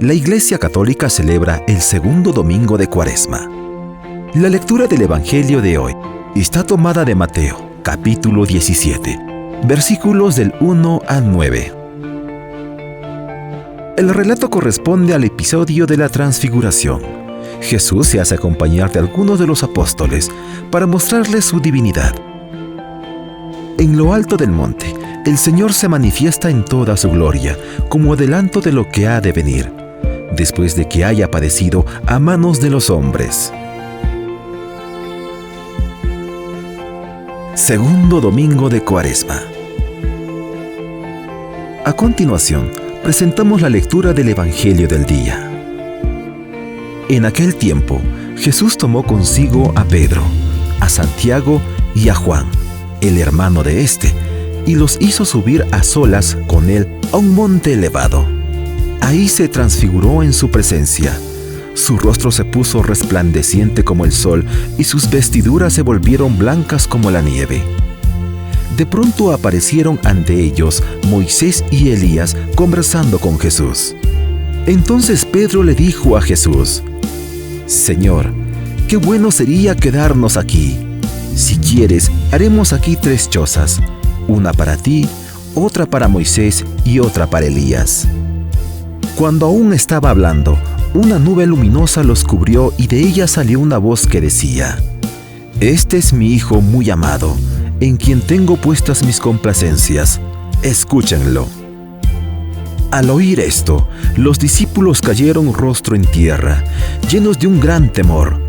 La Iglesia Católica celebra el segundo domingo de Cuaresma. La lectura del Evangelio de hoy está tomada de Mateo, capítulo 17, versículos del 1 al 9. El relato corresponde al episodio de la Transfiguración. Jesús se hace acompañar de algunos de los apóstoles para mostrarles su divinidad. En lo alto del monte, el Señor se manifiesta en toda su gloria, como adelanto de lo que ha de venir, después de que haya padecido a manos de los hombres. Segundo domingo de Cuaresma. A continuación, presentamos la lectura del Evangelio del día. En aquel tiempo, Jesús tomó consigo a Pedro, a Santiago y a Juan, el hermano de éste, y los hizo subir a solas con él a un monte elevado. Ahí se transfiguró en su presencia. Su rostro se puso resplandeciente como el sol y sus vestiduras se volvieron blancas como la nieve. De pronto aparecieron ante ellos Moisés y Elías conversando con Jesús. Entonces Pedro le dijo a Jesús: «Señor, qué bueno sería quedarnos aquí. Si quieres, haremos aquí 3 chozas, una para ti, otra para Moisés y otra para Elías». Cuando aún estaba hablando, una nube luminosa los cubrió y de ella salió una voz que decía: «Este es mi Hijo muy amado, en quien tengo puestas mis complacencias. Escúchenlo». Al oír esto, los discípulos cayeron rostro en tierra, llenos de un gran temor.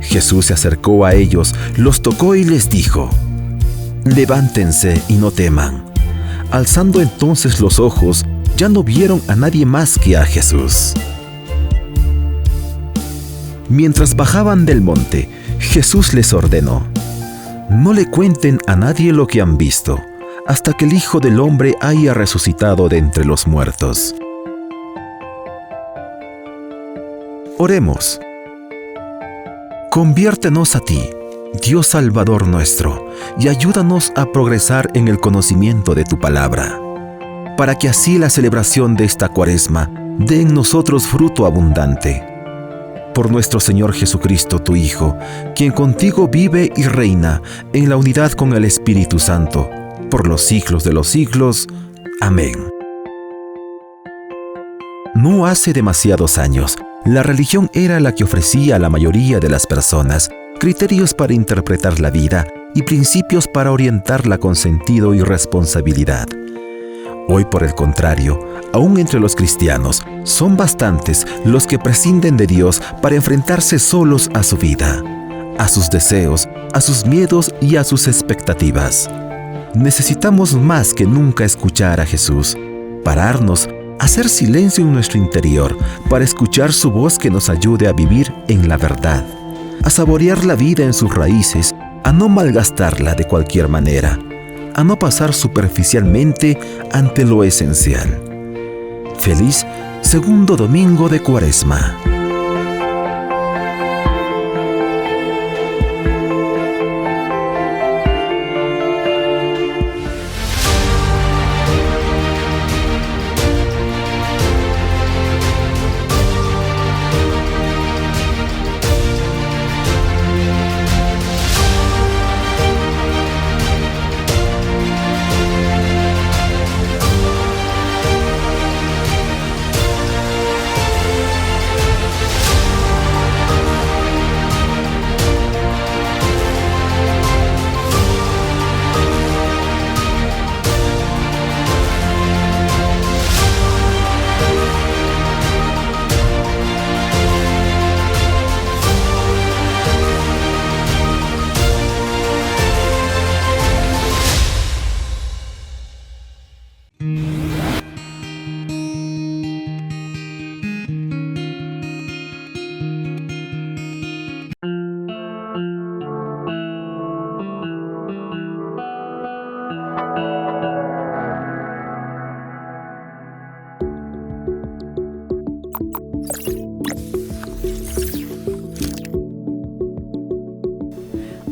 Jesús se acercó a ellos, los tocó y les dijo: «Levántense y no teman». Alzando entonces los ojos, ya no vieron a nadie más que a Jesús. Mientras bajaban del monte, Jesús les ordenó: «No le cuenten a nadie lo que han visto, hasta que el Hijo del Hombre haya resucitado de entre los muertos». Oremos. Conviértenos a ti, Dios Salvador nuestro, y ayúdanos a progresar en el conocimiento de tu palabra, para que así la celebración de esta Cuaresma dé en nosotros fruto abundante. Por nuestro Señor Jesucristo, tu Hijo, quien contigo vive y reina en la unidad con el Espíritu Santo, por los siglos de los siglos. Amén. No hace demasiados años, la religión era la que ofrecía a la mayoría de las personas criterios para interpretar la vida y principios para orientarla con sentido y responsabilidad. Hoy, por el contrario, aún entre los cristianos, son bastantes los que prescinden de Dios para enfrentarse solos a su vida, a sus deseos, a sus miedos y a sus expectativas. Necesitamos más que nunca escuchar a Jesús, pararnos, hacer silencio en nuestro interior para escuchar su voz que nos ayude a vivir en la verdad, a saborear la vida en sus raíces, a no malgastarla de cualquier manera, a no pasar superficialmente ante lo esencial. Feliz segundo domingo de Cuaresma.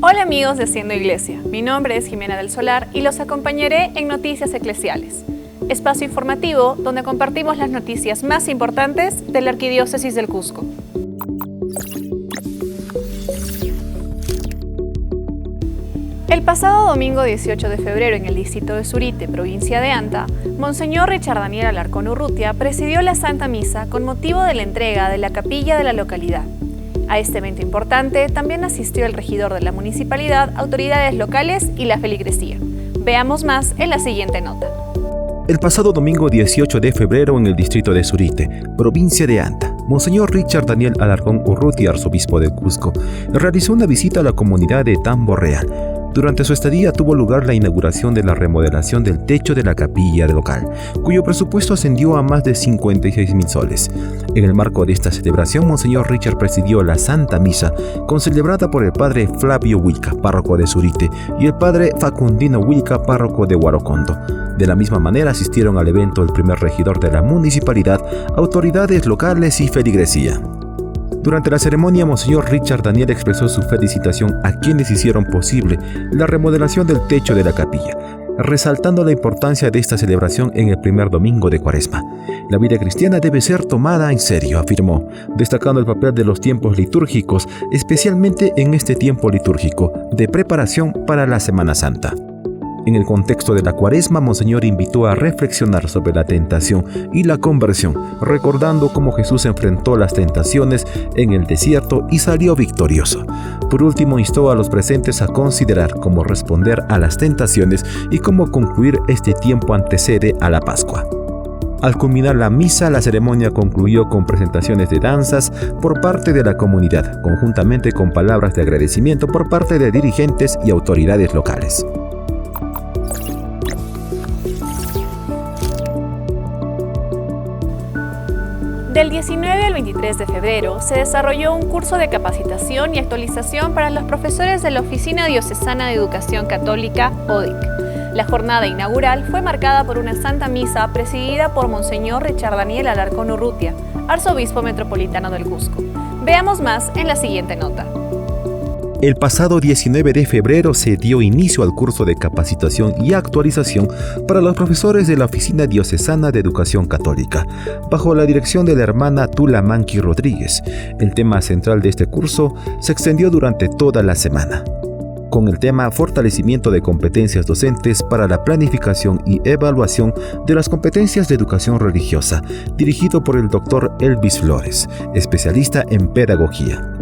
Hola amigos de Haciendo Iglesia, mi nombre es Jimena del Solar y los acompañaré en Noticias Eclesiales. espacio informativo donde compartimos las noticias más importantes de la Arquidiócesis del Cusco. El pasado domingo 18 de febrero en el distrito de Surite, provincia de Anta, Monseñor Richard Daniel Alarcón Urrutia presidió la Santa Misa con motivo de la entrega de la capilla de la localidad. A este evento importante también asistió el regidor de la municipalidad, autoridades locales y la feligresía. Veamos más en la siguiente nota. El pasado domingo 18 de febrero en el distrito de Surite, provincia de Anta, Monseñor Richard Daniel Alarcón Urrutia, arzobispo del Cusco, realizó una visita a la comunidad de Tambo Real. Durante su estadía tuvo lugar la inauguración de la remodelación del techo de la capilla local, cuyo presupuesto ascendió a más de 56.000 soles. En el marco de esta celebración, Monseñor Richard presidió la Santa Misa, concelebrada por el padre Flavio Huilca, párroco de Surite, y el padre Facundino Huilca, párroco de Huarocondo. De la misma manera asistieron al evento el primer regidor de la municipalidad, autoridades locales y feligresía. Durante la ceremonia, Monseñor Richard Daniel expresó su felicitación a quienes hicieron posible la remodelación del techo de la capilla, resaltando la importancia de esta celebración en el primer domingo de Cuaresma. La vida cristiana debe ser tomada en serio, afirmó, destacando el papel de los tiempos litúrgicos, especialmente en este tiempo litúrgico de preparación para la Semana Santa. En el contexto de la Cuaresma, Monseñor invitó a reflexionar sobre la tentación y la conversión, recordando cómo Jesús enfrentó las tentaciones en el desierto y salió victorioso. Por último, instó a los presentes a considerar cómo responder a las tentaciones y cómo concluir este tiempo antecede a la Pascua. Al culminar la misa, la ceremonia concluyó con presentaciones de danzas por parte de la comunidad, conjuntamente con palabras de agradecimiento por parte de dirigentes y autoridades locales. Del 19 al 23 de febrero se desarrolló un curso de capacitación y actualización para los profesores de la Oficina Diocesana de Educación Católica, ODIC. La jornada inaugural fue marcada por una Santa Misa presidida por Monseñor Richard Daniel Alarcón Urrutia, arzobispo metropolitano del Cusco. Veamos más en la siguiente nota. El pasado 19 de febrero se dio inicio al curso de capacitación y actualización para los profesores de la Oficina Diocesana de Educación Católica, bajo la dirección de la hermana Tula Manqui Rodríguez. El tema central de este curso se extendió durante toda la semana, con el tema Fortalecimiento de competencias docentes para la planificación y evaluación de las competencias de educación religiosa, dirigido por el Dr. Elvis Flores, especialista en pedagogía.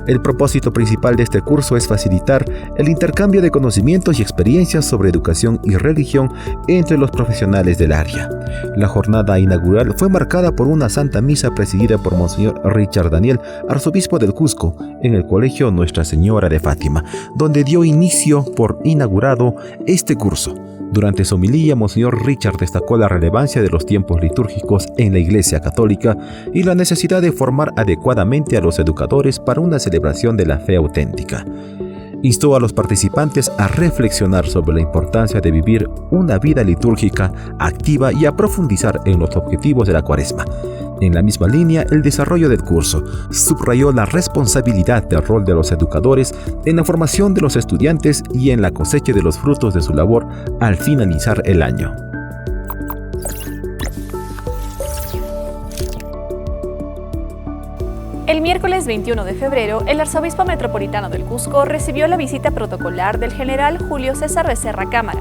El propósito principal de este curso es facilitar el intercambio de conocimientos y experiencias sobre educación y religión entre los profesionales del área. La jornada inaugural fue marcada por una Santa Misa presidida por Monseñor Richard Daniel, arzobispo del Cusco, en el Colegio Nuestra Señora de Fátima, donde dio inicio por inaugurado este curso. Durante su homilía, Monseñor Richard destacó la relevancia de los tiempos litúrgicos en la Iglesia Católica y la necesidad de formar adecuadamente a los educadores para una celebración de la fe auténtica. Instó a los participantes a reflexionar sobre la importancia de vivir una vida litúrgica activa y a profundizar en los objetivos de la Cuaresma. En la misma línea, el desarrollo del curso subrayó la responsabilidad del rol de los educadores en la formación de los estudiantes y en la cosecha de los frutos de su labor al finalizar el año. El miércoles 21 de febrero, el arzobispo metropolitano del Cusco recibió la visita protocolar del general Julio César Becerra Cámara,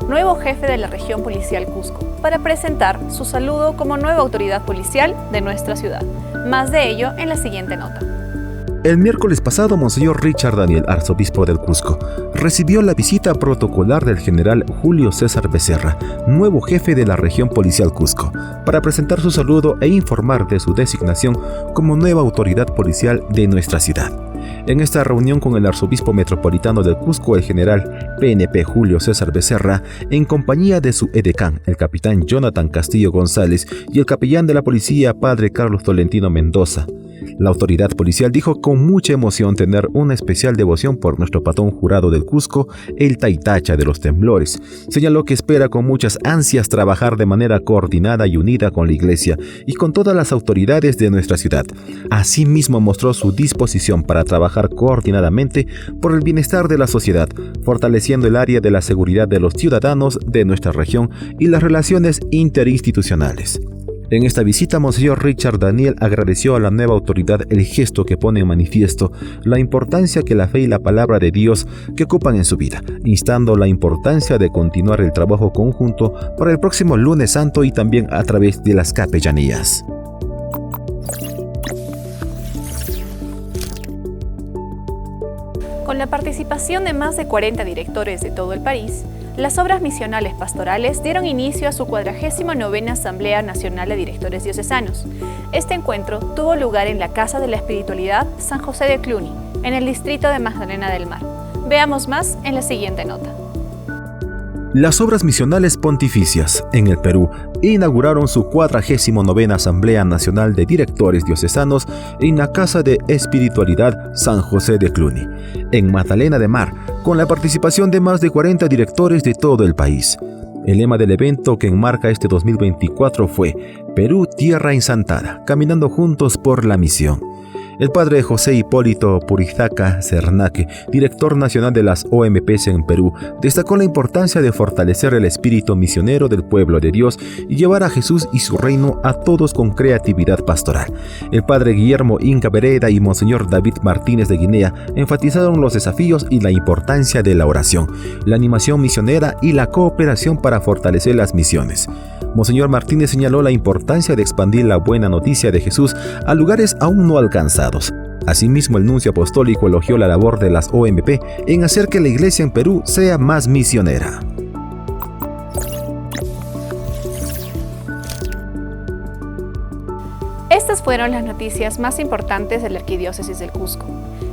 nuevo jefe de la región policial Cusco, para presentar su saludo como nueva autoridad policial de nuestra ciudad. Más de ello en la siguiente nota. El miércoles pasado, Monseñor Richard Daniel, arzobispo del Cusco, recibió la visita protocolar del general Julio César Becerra, nuevo jefe de la región policial Cusco, para presentar su saludo e informar de su designación como nueva autoridad policial de nuestra ciudad. En esta reunión con el arzobispo metropolitano del Cusco, el general PNP Julio César Becerra, en compañía de su edecán, el capitán Jonathan Castillo González, y el capellán de la policía, padre Carlos Tolentino Mendoza, La autoridad policial dijo con mucha emoción tener una especial devoción por nuestro patrón jurado del Cusco, el Taitacha de los temblores. Señaló que espera con muchas ansias trabajar de manera coordinada y unida con la iglesia y con todas las autoridades de nuestra ciudad. Asimismo mostró su disposición para trabajar coordinadamente por el bienestar de la sociedad, fortaleciendo el área de la seguridad de los ciudadanos de nuestra región y las relaciones interinstitucionales. En esta visita, Monseñor Richard Daniel agradeció a la nueva autoridad el gesto que pone en manifiesto la importancia que la fe y la palabra de Dios que ocupan en su vida, instando la importancia de continuar el trabajo conjunto para el próximo lunes santo y también a través de las capellanías. Con la participación de más de 40 directores de todo el país, las obras misionales pastorales dieron inicio a su 49ª Asamblea Nacional de Directores Diocesanos. Este encuentro tuvo lugar en la Casa de la Espiritualidad San José de Cluny, en el distrito de Magdalena del Mar. Veamos más en la siguiente nota. Las obras misionales pontificias en el Perú inauguraron su 49ª Asamblea Nacional de Directores Diocesanos en la Casa de Espiritualidad San José de Cluny, en Magdalena de Mar, con la participación de más de 40 directores de todo el país. El lema del evento que enmarca este 2024 fue Perú, Tierra Ensantada, caminando juntos por la misión. El padre José Hipólito Purizaca Cernaque, director nacional de las OMPs en Perú, destacó la importancia de fortalecer el espíritu misionero del pueblo de Dios y llevar a Jesús y su reino a todos con creatividad pastoral. El padre Guillermo Inca Vereda y Monseñor David Martínez de Guinea enfatizaron los desafíos y la importancia de la oración, la animación misionera y la cooperación para fortalecer las misiones. Monseñor Martínez señaló la importancia de expandir la buena noticia de Jesús a lugares aún no alcanzados. Asimismo, el nuncio apostólico elogió la labor de las OMP en hacer que la iglesia en Perú sea más misionera. Estas fueron las noticias más importantes de la Arquidiócesis del Cusco.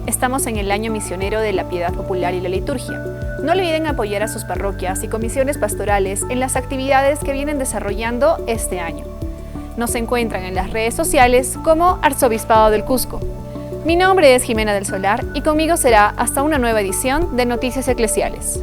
Estamos en el año misionero de la piedad popular y la liturgia. No olviden apoyar a sus parroquias y comisiones pastorales en las actividades que vienen desarrollando este año. Nos encuentran en las redes sociales como Arzobispado del Cusco. Mi nombre es Jimena del Solar y conmigo será hasta una nueva edición de Noticias Eclesiales.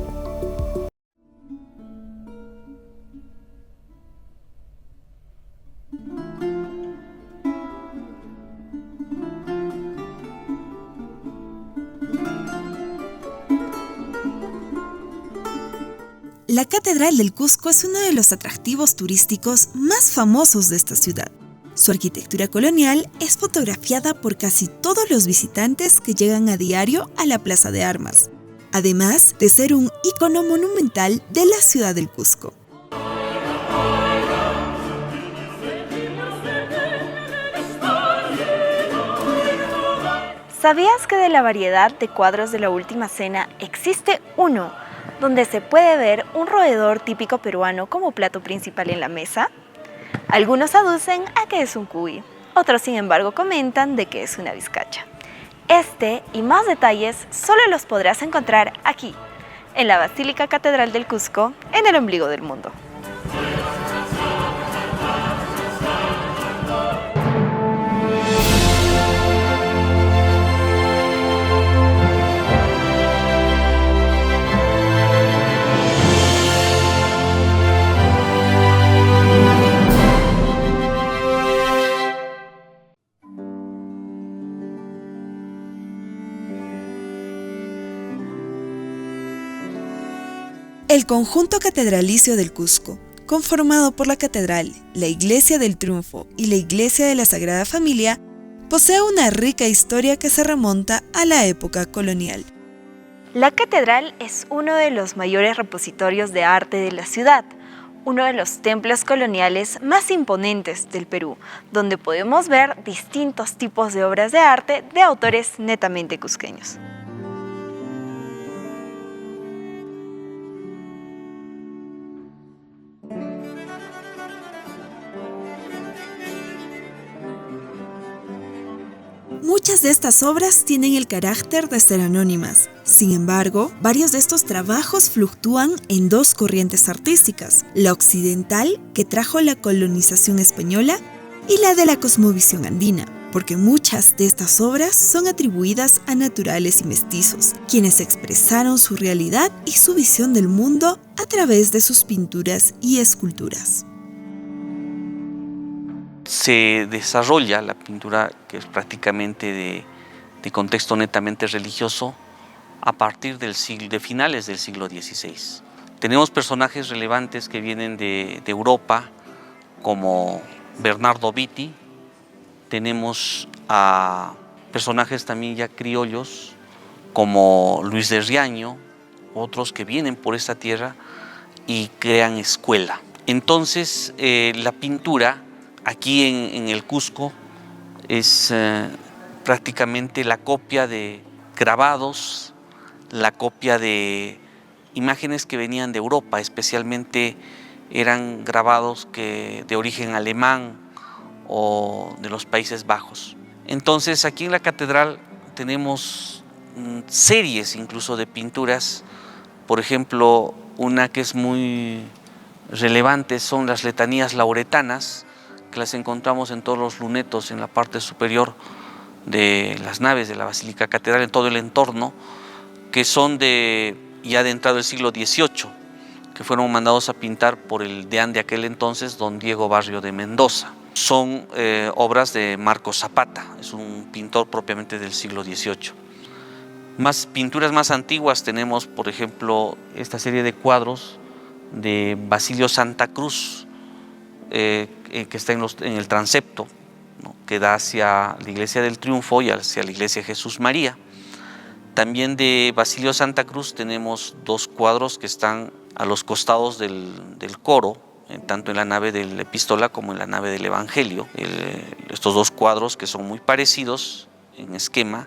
La Catedral del Cusco es uno de los atractivos turísticos más famosos de esta ciudad. Su arquitectura colonial es fotografiada por casi todos los visitantes que llegan a diario a la Plaza de Armas, además de ser un ícono monumental de la ciudad del Cusco. ¿Sabías que de la variedad de cuadros de la Última Cena existe uno donde se puede ver un roedor típico peruano como plato principal en la mesa? Algunos aducen a que es un cuy, otros sin embargo comentan de que es una vizcacha. Este y más detalles solo los podrás encontrar aquí, en la Basílica Catedral del Cusco, en el ombligo del mundo. El conjunto catedralicio del Cusco, conformado por la Catedral, la Iglesia del Triunfo y la Iglesia de la Sagrada Familia, posee una rica historia que se remonta a la época colonial. La catedral es uno de los mayores repositorios de arte de la ciudad, uno de los templos coloniales más imponentes del Perú, donde podemos ver distintos tipos de obras de arte de autores netamente cusqueños. Muchas de estas obras tienen el carácter de ser anónimas. Sin embargo, varios de estos trabajos fluctúan en dos corrientes artísticas, la occidental, que trajo la colonización española, y la de la cosmovisión andina. porque muchas de estas obras son atribuidas a naturales y mestizos, quienes expresaron su realidad y su visión del mundo a través de sus pinturas y esculturas. Se desarrolla la pintura, que es prácticamente de contexto netamente religioso, a partir de finales del siglo XVI. Tenemos personajes relevantes que vienen de Europa, como Bernardo Vitti. Tenemos a personajes también ya criollos, como Luis de Riaño, otros que vienen por esta tierra y crean escuela. Entonces, la pintura aquí en el Cusco es prácticamente la copia de grabados, la copia de imágenes que venían de Europa, especialmente eran grabados de origen alemán o de los Países Bajos. Entonces, aquí en la catedral tenemos series incluso de pinturas. Por ejemplo, una que es muy relevante son las letanías lauretanas, que las encontramos en todos los lunetos en la parte superior de las naves de la Basílica Catedral, en todo el entorno, que son ya de entrado del siglo XVIII, que fueron mandados a pintar por el deán de aquel entonces, don Diego Barrio de Mendoza. Son obras de Marcos Zapata, es un pintor propiamente del siglo XVIII. Pinturas más antiguas tenemos, por ejemplo, esta serie de cuadros de Basilio Santa Cruz, que está en el transepto, ¿no?, que da hacia la Iglesia del Triunfo y hacia la Iglesia Jesús María. También de Basilio Santa Cruz tenemos dos cuadros que están a los costados del coro, tanto en la nave de la epístola como en la nave del Evangelio. Estos dos cuadros, que son muy parecidos en esquema,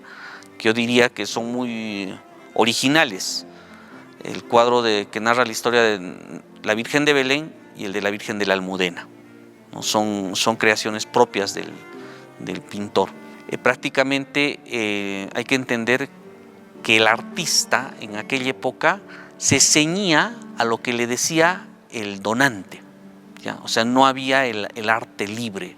que yo diría que son muy originales. El cuadro que narra la historia de la Virgen de Belén y el de la Virgen de la Almudena, ¿no? Son creaciones propias del pintor. Prácticamente hay que entender que el artista en aquella época se ceñía a lo que le decía el donante, ¿ya? O sea, no había el arte libre,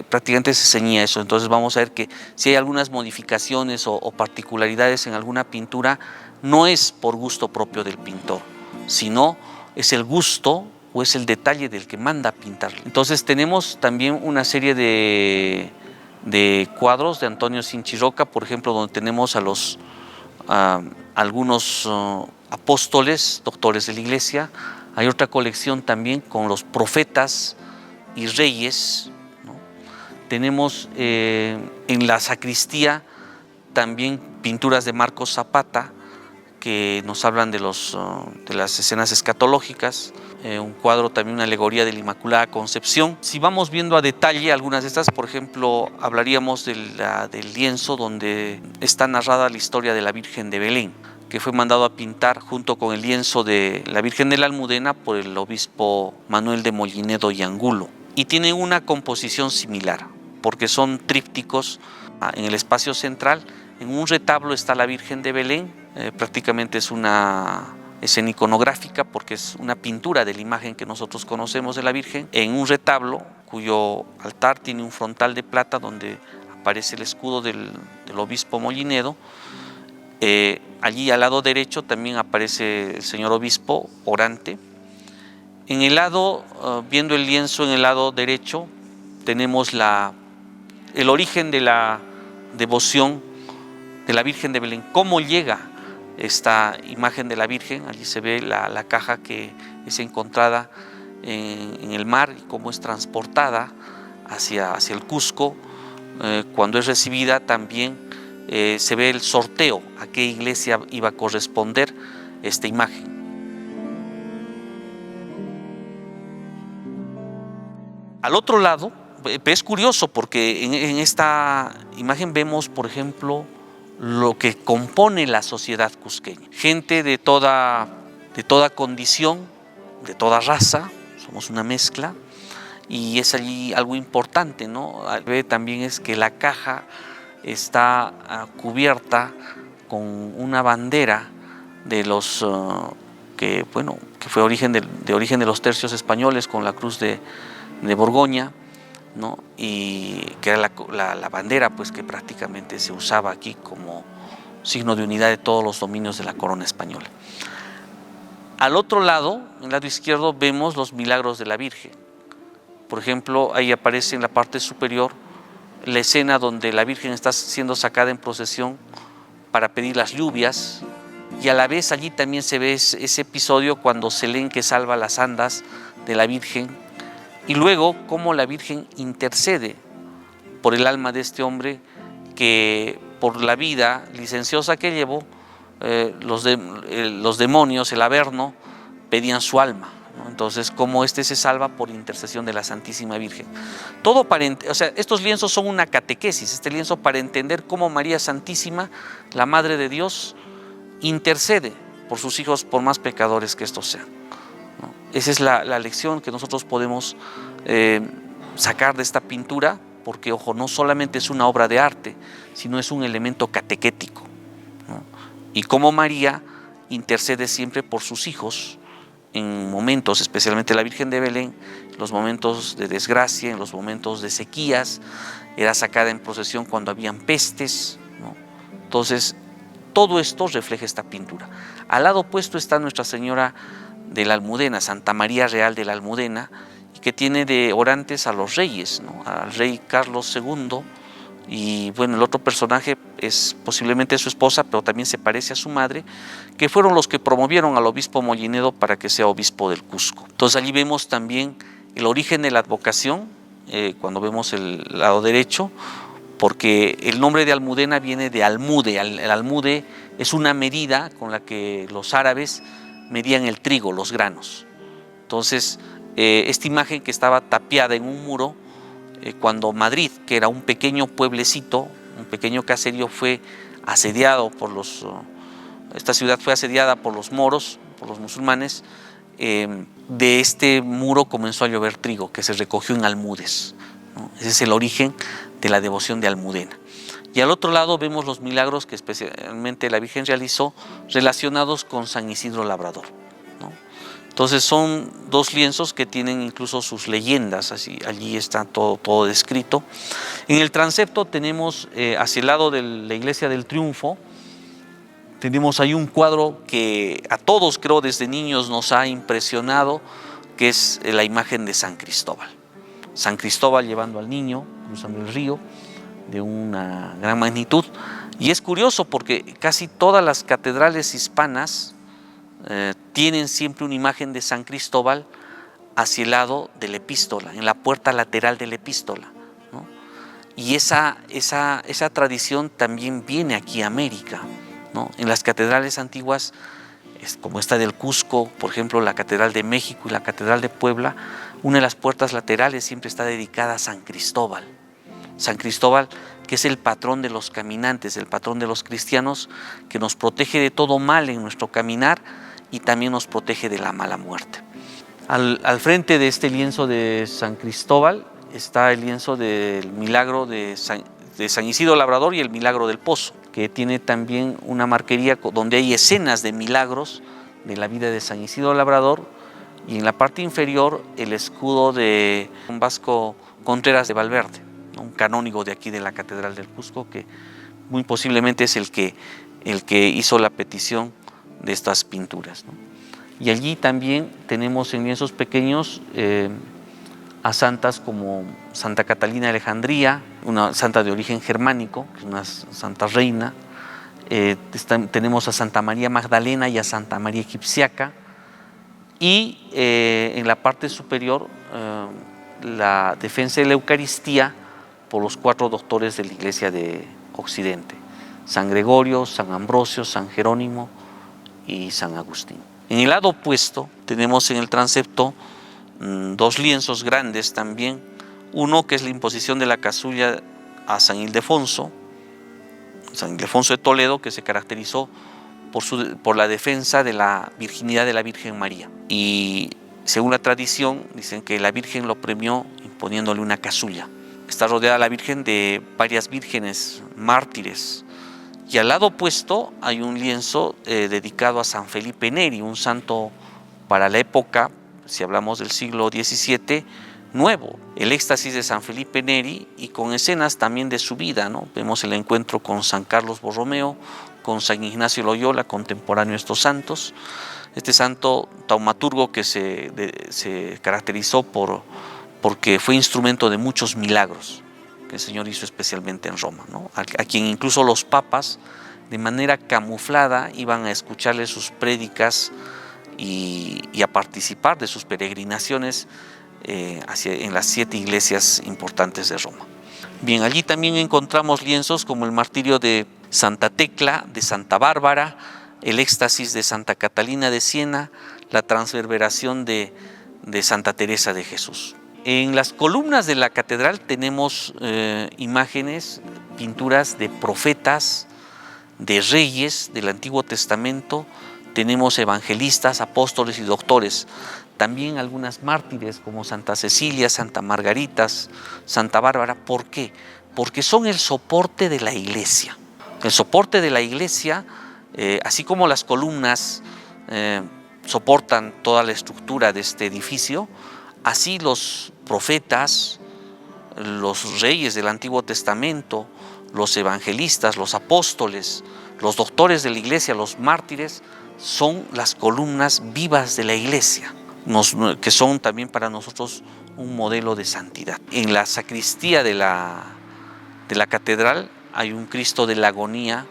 prácticamente se ceñía a eso. Entonces vamos a ver que si hay algunas modificaciones o particularidades en alguna pintura, no es por gusto propio del pintor, sino es el gusto o es el detalle del que manda a pintar. Entonces tenemos también una serie de cuadros de Antonio Sinchiroca, por ejemplo, donde tenemos a algunos apóstoles, doctores de la iglesia. Hay otra colección también con los profetas y reyes, ¿no? Tenemos en la sacristía también pinturas de Marcos Zapata, que nos hablan de las escenas escatológicas. Un cuadro también, una alegoría de la Inmaculada Concepción. Si vamos viendo a detalle algunas de estas, por ejemplo, hablaríamos del lienzo donde está narrada la historia de la Virgen de Belén, que fue mandado a pintar junto con el lienzo de la Virgen de la Almudena por el obispo Manuel de Mollinedo y Angulo. Y tiene una composición similar, porque son trípticos. En el espacio central, en un retablo, está la Virgen de Belén. Prácticamente es una escena iconográfica, porque es una pintura de la imagen que nosotros conocemos de la Virgen, en un retablo cuyo altar tiene un frontal de plata donde aparece el escudo del obispo Mollinedo. Allí al lado derecho también aparece el señor obispo orante. En el lado, viendo el lienzo en el lado derecho, tenemos el origen de la devoción de la Virgen de Belén. ¿Cómo llega esta imagen de la Virgen? Allí se ve la caja que es encontrada en el mar y cómo es transportada hacia el Cusco. Cuando es recibida también se ve el sorteo, a qué iglesia iba a corresponder esta imagen. Al otro lado, es curioso porque en esta imagen vemos, por ejemplo, lo que compone la sociedad cusqueña. Gente de toda condición, de toda raza, somos una mezcla, y es allí algo importante, ¿no? También es que la caja está cubierta con una bandera de los que fue de origen de los tercios españoles, con la cruz de Borgoña. ¿no? Y que era la bandera pues, que prácticamente se usaba aquí como signo de unidad de todos los dominios de la corona española. Al otro lado, en el lado izquierdo, vemos los milagros de la Virgen. Por ejemplo, ahí aparece en la parte superior la escena donde la Virgen está siendo sacada en procesión para pedir las lluvias, y a la vez allí también se ve ese episodio cuando Selén que salva las andas de la Virgen, y luego cómo la Virgen intercede por el alma de este hombre que por la vida licenciosa que llevó, los demonios, el Averno, pedían su alma, ¿no? Entonces, cómo se salva por intercesión de la Santísima Virgen. Todo o sea, estos lienzos son una catequesis, este lienzo para entender cómo María Santísima, la Madre de Dios, intercede por sus hijos, por más pecadores que estos sean, ¿no? Esa es la lección que nosotros podemos sacar de esta pintura, porque, ojo, no solamente es una obra de arte, sino es un elemento catequético, ¿no? Y cómo María intercede siempre por sus hijos en momentos, especialmente la Virgen de Belén, en los momentos de desgracia, en los momentos de sequías, era sacada en procesión cuando habían pestes, ¿no? Entonces, todo esto refleja esta pintura. Al lado opuesto está Nuestra Señora de la Almudena, Santa María Real de la Almudena, que tiene de orantes a los reyes, ¿no? Al rey Carlos II, y bueno, el otro personaje es posiblemente su esposa, pero también se parece a su madre, que fueron los que promovieron al obispo Mollinedo para que sea obispo del Cusco. Entonces allí vemos también el origen de la advocación, cuando vemos el lado derecho, porque el nombre de Almudena viene de almude. El almude es una medida con la que los árabes medían el trigo, los granos. Entonces, esta imagen que estaba tapiada en un muro, cuando Madrid, que era un pequeño pueblecito, un pequeño caserío, fue asediado por esta ciudad fue asediada por los moros, por los musulmanes, de este muro comenzó a llover trigo que se recogió en almudes, ¿no? Ese es el origen de la devoción de Almudena. Y al otro lado vemos los milagros que especialmente la Virgen realizó relacionados con San Isidro Labrador, ¿no? Entonces son dos lienzos que tienen incluso sus leyendas, allí está todo descrito. En el transepto tenemos hacia el lado de la Iglesia del Triunfo, tenemos ahí un cuadro que a todos, creo, desde niños nos ha impresionado, que es la imagen de San Cristóbal. San Cristóbal llevando al niño, cruzando el río, de una gran magnitud. Y es curioso porque casi todas las catedrales hispanas tienen siempre una imagen de San Cristóbal hacia el lado de la epístola, en la puerta lateral de la epístola, ¿no? Y esa tradición también viene aquí a América, ¿no? En las catedrales antiguas, como esta del Cusco, por ejemplo, la Catedral de México y la Catedral de Puebla, una de las puertas laterales siempre está dedicada a San Cristóbal. San Cristóbal, que es el patrón de los caminantes, el patrón de los cristianos, que nos protege de todo mal en nuestro caminar y también nos protege de la mala muerte. Al frente de este lienzo de San Cristóbal está el lienzo del milagro de San Isidro Labrador y el milagro del Pozo, que tiene también una marquería donde hay escenas de milagros de la vida de San Isidro Labrador, y en la parte inferior el escudo de Don Vasco Contreras de Valverde, un canónigo de aquí de la Catedral del Cusco, que muy posiblemente es el que hizo la petición de estas pinturas, ¿no? Y allí también tenemos en lienzos pequeños a santas como Santa Catalina de Alejandría, una santa de origen germánico, que es una santa reina. Tenemos a Santa María Magdalena y a Santa María Egipciaca. Y en la parte superior, la defensa de la Eucaristía por los 4 doctores de la Iglesia de Occidente: San Gregorio, San Ambrosio, San Jerónimo y San Agustín. En el lado opuesto tenemos en el transepto 2 lienzos grandes también, uno que es la imposición de la casulla a San Ildefonso de Toledo, que se caracterizó por la defensa de la virginidad de la Virgen María, y según la tradición dicen que la Virgen lo premió imponiéndole una casulla. Está rodeada la Virgen de varias vírgenes mártires. Y al lado opuesto hay un lienzo dedicado a San Felipe Neri, un santo para la época, si hablamos del siglo XVII, nuevo, el éxtasis de San Felipe Neri, y con escenas también de su vida, ¿no? Vemos el encuentro con San Carlos Borromeo, con San Ignacio Loyola, contemporáneo de estos santos. Este santo taumaturgo que se caracterizó porque fue instrumento de muchos milagros que el Señor hizo especialmente en Roma, ¿no? A quien incluso los papas, de manera camuflada, iban a escucharle sus prédicas y a participar de sus peregrinaciones en las 7 iglesias importantes de Roma. Bien, allí también encontramos lienzos como el martirio de Santa Tecla, de Santa Bárbara, el éxtasis de Santa Catalina de Siena, la transverberación de Santa Teresa de Jesús. En las columnas de la catedral tenemos imágenes, pinturas de profetas, de reyes del Antiguo Testamento. Tenemos evangelistas, apóstoles y doctores. También algunas mártires como Santa Cecilia, Santa Margaritas, Santa Bárbara. ¿Por qué? Porque son el soporte de la iglesia. El soporte de la iglesia, así como las columnas soportan toda la estructura de este edificio, así los profetas, los reyes del Antiguo Testamento, los evangelistas, los apóstoles, los doctores de la iglesia, los mártires, son las columnas vivas de la iglesia, que son también para nosotros un modelo de santidad. En la sacristía de la catedral hay un Cristo de la Agonía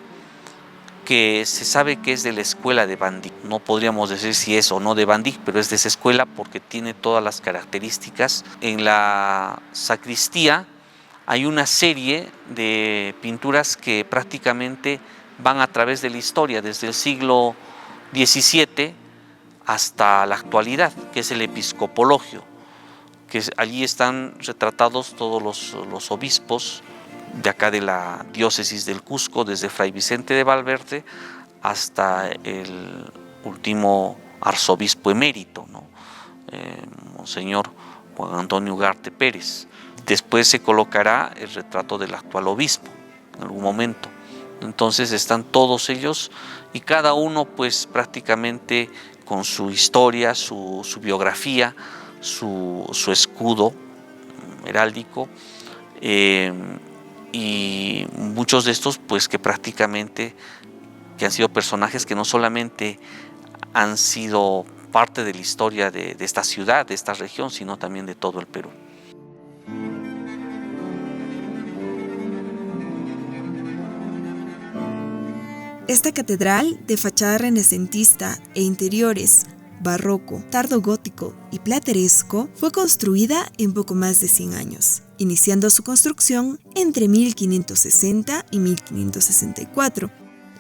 que se sabe que es de la escuela de Van Dyck. No podríamos decir si es o no de Van Dyck, pero es de esa escuela porque tiene todas las características. En la sacristía hay una serie de pinturas que prácticamente van a través de la historia, desde el siglo XVII hasta la actualidad, que es el episcopologio, que allí están retratados todos los obispos de acá de la diócesis del Cusco, desde Fray Vicente de Valverde hasta el último arzobispo emérito, ¿no? Monseñor Juan Antonio Ugarte Pérez. Después se colocará el retrato del actual obispo en algún momento. Entonces están todos ellos y cada uno pues prácticamente con su historia, su biografía, su escudo heráldico, y muchos de estos pues que prácticamente han sido personajes que no solamente han sido parte de la historia de esta ciudad, de esta región, sino también de todo el Perú. Esta catedral, de fachada renacentista e interiores barroco, tardogótico y plateresco, fue construida en poco más de 100 años, iniciando su construcción entre 1560 y 1564.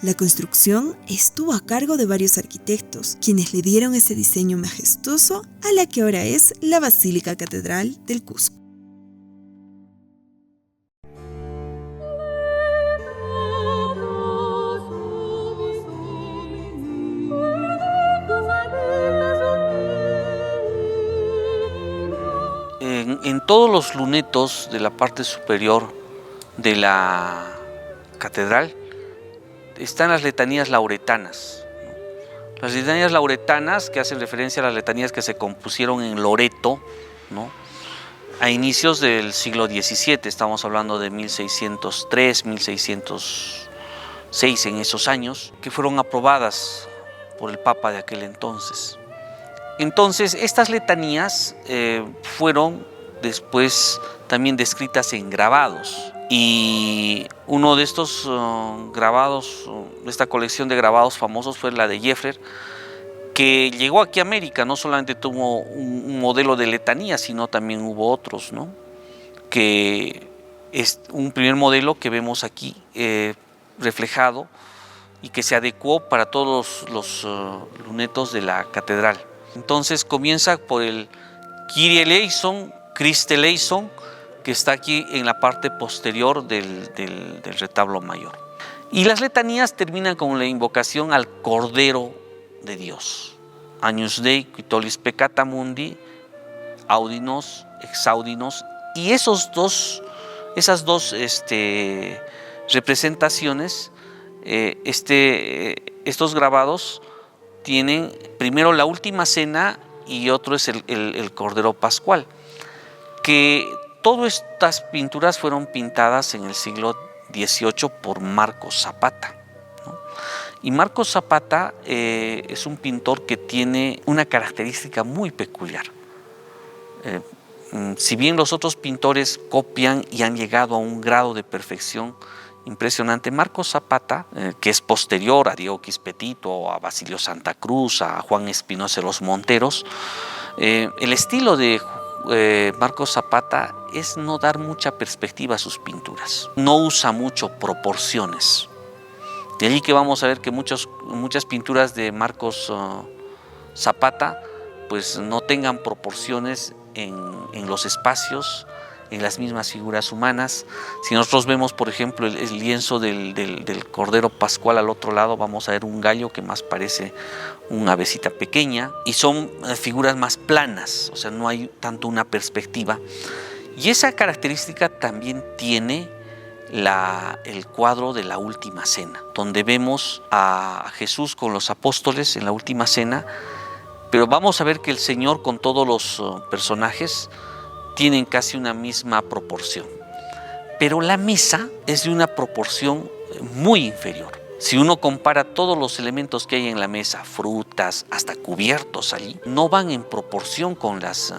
La construcción estuvo a cargo de varios arquitectos, quienes le dieron ese diseño majestuoso a la que ahora es la Basílica Catedral del Cusco. En todos los lunetos de la parte superior de la catedral están las letanías lauretanas. Las letanías lauretanas que hacen referencia a las letanías que se compusieron en Loreto, ¿no?, a inicios del siglo XVII, estamos hablando de 1603, 1606, en esos años, que fueron aprobadas por el Papa de aquel entonces. Entonces, estas letanías fueron después también descritas en grabados, y uno de estos grabados, de esta colección de grabados famosos, fue la de Jeffrer, que llegó aquí a América. No solamente tuvo un modelo de letanía, sino también hubo otros, ¿no?, que es un primer modelo que vemos aquí reflejado y que se adecuó para todos los lunetos de la catedral. Entonces comienza por el Kyrie eleison, Christe eleison, que está aquí en la parte posterior del retablo mayor. Y las letanías terminan con la invocación al Cordero de Dios. Agnus Dei, qui tollis peccata mundi, audinos, exaudinos. Y esas dos representaciones, estos grabados tienen primero la última cena y otro es el Cordero Pascual, que todas estas pinturas fueron pintadas en el siglo XVIII por Marcos Zapata, ¿no? Y Marcos Zapata es un pintor que tiene una característica muy peculiar. Si bien los otros pintores copian y han llegado a un grado de perfección impresionante, Marcos Zapata, que es posterior a Diego Quispetito, a Basilio Santa Cruz, a Juan Espinosa de los Monteros, el estilo de Marcos Zapata es no dar mucha perspectiva a sus pinturas, no usa mucho proporciones. De allí que vamos a ver que muchas pinturas de Marcos Zapata pues no tengan proporciones en los espacios, en las mismas figuras humanas. Si nosotros vemos, por ejemplo, el lienzo del Cordero Pascual, al otro lado vamos a ver un gallo que más parece una avecita pequeña, y son figuras más planas, o sea, no hay tanto una perspectiva. Y esa característica también tiene el cuadro de la Última Cena, donde vemos a Jesús con los apóstoles en la Última Cena, pero vamos a ver que el Señor con todos los personajes tienen casi una misma proporción. Pero la mesa es de una proporción muy inferior. Si uno compara todos los elementos que hay en la mesa, frutas, hasta cubiertos allí, no van en proporción con las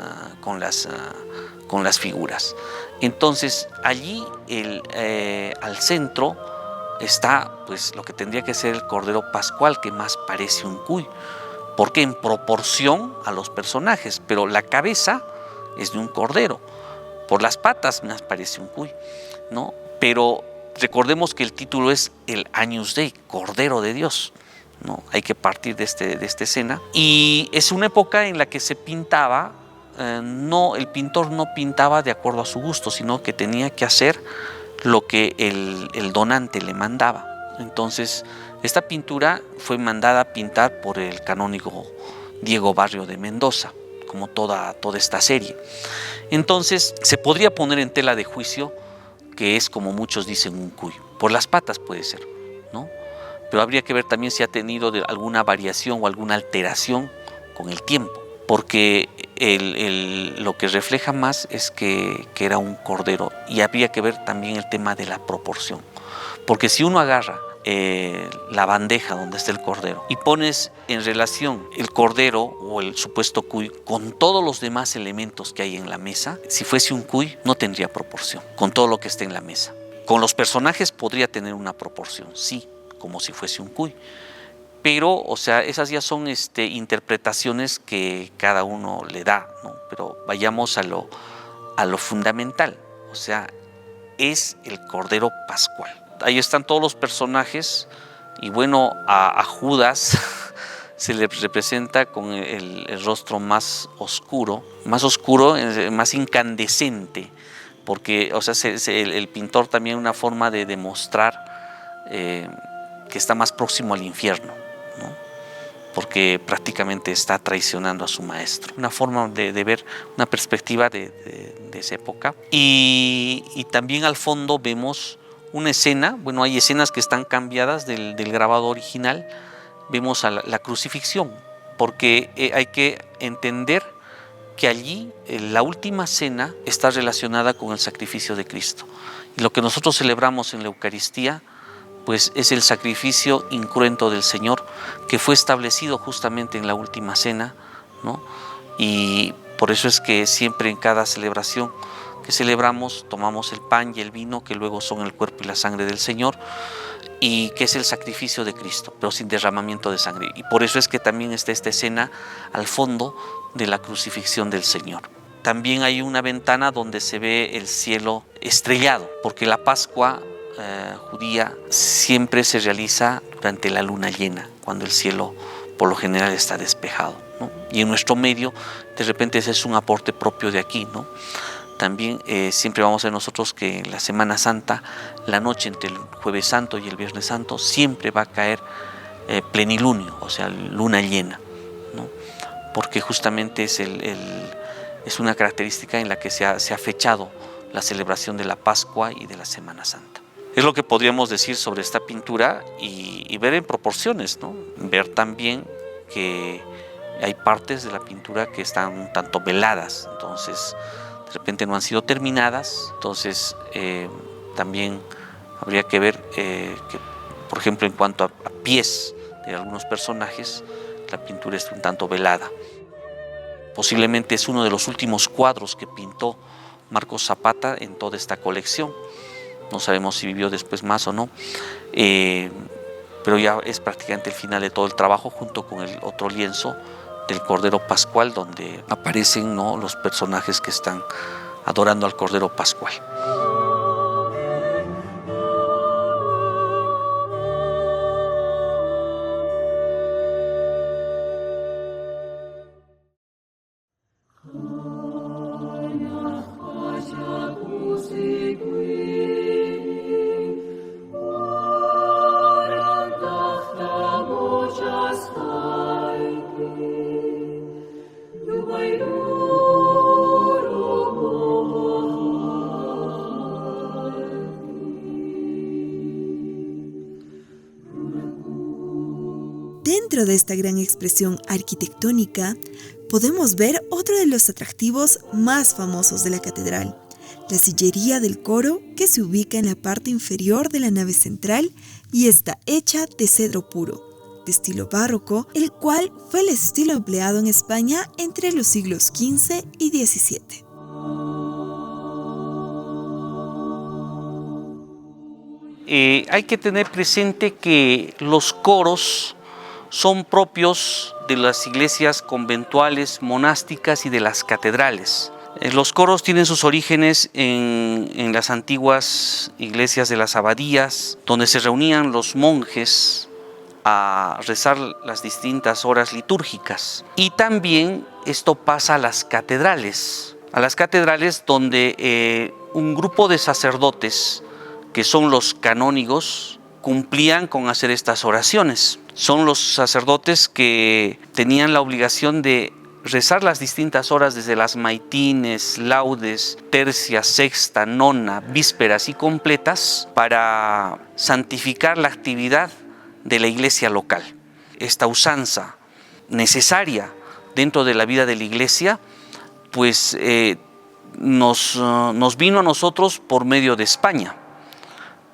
figuras. Entonces allí al centro está pues lo que tendría que ser el Cordero Pascual, que más parece un cuy, porque en proporción a los personajes, pero la cabeza es de un cordero, por las patas más parece un cuy, ¿no? Pero recordemos que el título es el Agnus Dei, Cordero de Dios, ¿no? Hay que partir de esta escena, y es una época en la que se pintaba, el pintor no pintaba de acuerdo a su gusto, sino que tenía que hacer lo que el donante le mandaba. Entonces esta pintura fue mandada a pintar por el canónigo Diego Barrio de Mendoza, como toda esta serie. Entonces se podría poner en tela de juicio que es, como muchos dicen, un cuy. Por las patas puede ser, ¿no? Pero habría que ver también si ha tenido alguna variación o alguna alteración con el tiempo, porque lo que refleja más es que era un cordero, y habría que ver también el tema de la proporción, porque si uno agarra la bandeja donde está el cordero y pones en relación el cordero o el supuesto cuy con todos los demás elementos que hay en la mesa, si fuese un cuy no tendría proporción con todo lo que está en la mesa. Con los personajes podría tener una proporción, sí, como si fuese un cuy, pero o sea, esas ya son interpretaciones que cada uno le da, ¿no? Pero vayamos a lo fundamental, o sea, es el Cordero Pascual. Ahí están todos los personajes, y bueno, a Judas se le representa con el rostro más oscuro, más incandescente, porque o sea, el pintor también una forma de demostrar que está más próximo al infierno, ¿no? Porque prácticamente está traicionando a su maestro. Una forma de ver, una perspectiva de esa época. Y también al fondo vemos una escena, bueno, hay escenas que están cambiadas del grabado original. Vemos a la crucifixión, porque hay que entender que allí la última cena está relacionada con el sacrificio de Cristo. Y lo que nosotros celebramos en la Eucaristía, pues es el sacrificio incruento del Señor, que fue establecido justamente en la última cena, ¿no? Y por eso es que siempre en cada celebración que celebramos tomamos el pan y el vino, que luego son el cuerpo y la sangre del Señor, y que es el sacrificio de Cristo, pero sin derramamiento de sangre. Y por eso es que también está esta escena al fondo de la crucifixión del Señor. También hay una ventana donde se ve el cielo estrellado, porque la Pascua judía siempre se realiza durante la luna llena, cuando el cielo por lo general está despejado, ¿no? Y en nuestro medio, de repente ese es un aporte propio de aquí, ¿no? También siempre vamos a ver nosotros que en la Semana Santa, la noche entre el Jueves Santo y el Viernes Santo, siempre va a caer plenilunio, o sea, luna llena, ¿no? Porque justamente es una característica en la que se ha fechado la celebración de la Pascua y de la Semana Santa. Es lo que podríamos decir sobre esta pintura, y ver en proporciones, ¿no? Ver también que hay partes de la pintura que están un tanto veladas, entonces de repente no han sido terminadas, entonces también habría que ver que, por ejemplo, en cuanto a pies de algunos personajes, la pintura es un tanto velada. Posiblemente es uno de los últimos cuadros que pintó Marcos Zapata en toda esta colección. No sabemos si vivió después más o no, pero ya es prácticamente el final de todo el trabajo, junto con el otro lienzo del Cordero Pascual, donde aparecen, ¿no?, los personajes que están adorando al Cordero Pascual. Dentro de esta gran expresión arquitectónica, podemos ver otro de los atractivos más famosos de la catedral, la sillería del coro, que se ubica en la parte inferior de la nave central y está hecha de cedro puro, de estilo barroco, el cual fue el estilo empleado en España entre los siglos XV y XVII. Hay que tener presente que los coros son propios de las iglesias conventuales, monásticas y de las catedrales. Los coros tienen sus orígenes en las antiguas iglesias de las abadías, donde se reunían los monjes a rezar las distintas horas litúrgicas. Y también esto pasa a las catedrales donde un grupo de sacerdotes, que son los canónigos, cumplían con hacer estas oraciones. Son los sacerdotes que tenían la obligación de rezar las distintas horas, desde las maitines, laudes, tercia, sexta, nona, vísperas y completas, para santificar la actividad de la iglesia local. Esta usanza necesaria dentro de la vida de la iglesia, pues nos vino a nosotros por medio de España.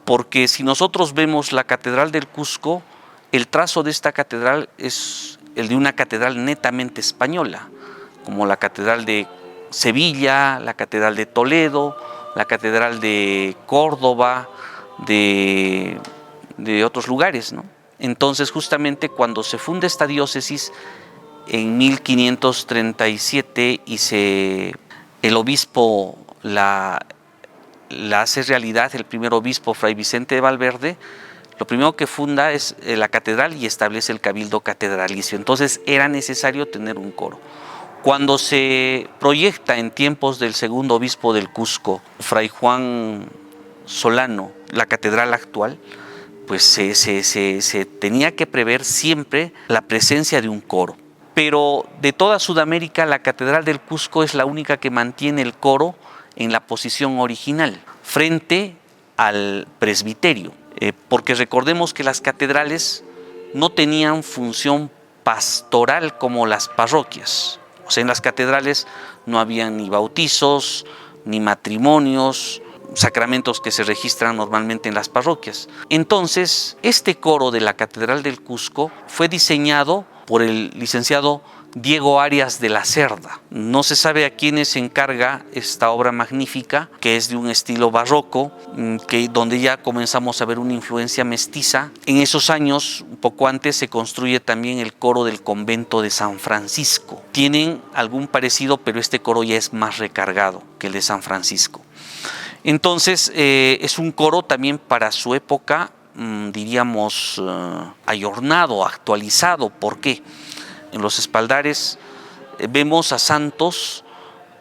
Porque si nosotros vemos la Catedral del Cusco, el trazo de esta catedral es el de una catedral netamente española, como la Catedral de Sevilla, la Catedral de Toledo, la Catedral de Córdoba, de otros lugares, ¿no? Entonces, justamente cuando se funda esta diócesis en 1537 y el obispo la hace realidad, el primer obispo, Fray Vicente de Valverde, lo primero que funda es la catedral y establece el cabildo catedralicio. Entonces era necesario tener un coro. Cuando se proyecta en tiempos del segundo obispo del Cusco, Fray Juan Solano, la catedral actual, pues se tenía que prever siempre la presencia de un coro. Pero de toda Sudamérica, la Catedral del Cusco es la única que mantiene el coro en la posición original, frente al presbiterio. Porque recordemos que las catedrales no tenían función pastoral como las parroquias. O sea, en las catedrales no había ni bautizos, ni matrimonios, sacramentos que se registran normalmente en las parroquias. Entonces, este coro de la Catedral del Cusco fue diseñado por el licenciado Diego Arias de la Cerda. No se sabe a quién se encarga esta obra magnífica, que es de un estilo barroco, donde ya comenzamos a ver una influencia mestiza. En esos años, un poco antes, se construye también el coro del convento de San Francisco. Tienen algún parecido, pero este coro ya es más recargado que el de San Francisco. Entonces, es un coro también para su época, diríamos, ayornado, actualizado. ¿Por qué? En los espaldares vemos a santos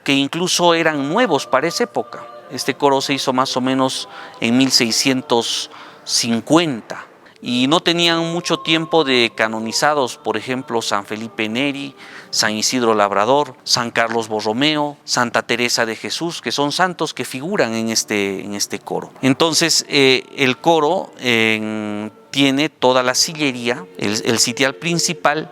que incluso eran nuevos para esa época. Este coro se hizo más o menos en 1650 y no tenían mucho tiempo de canonizados, por ejemplo, San Felipe Neri, San Isidro Labrador, San Carlos Borromeo, Santa Teresa de Jesús, que son santos que figuran en este coro. Entonces, el coro tiene toda la sillería, el sitial principal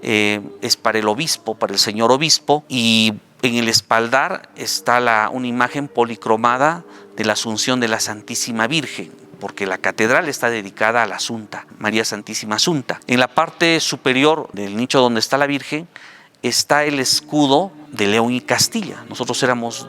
es para el obispo, para el señor obispo, y en el espaldar está una imagen policromada de la Asunción de la Santísima Virgen, porque la catedral está dedicada a la Asunta, María Santísima Asunta. En la parte superior del nicho donde está la Virgen está el escudo de León y Castilla. Nosotros éramos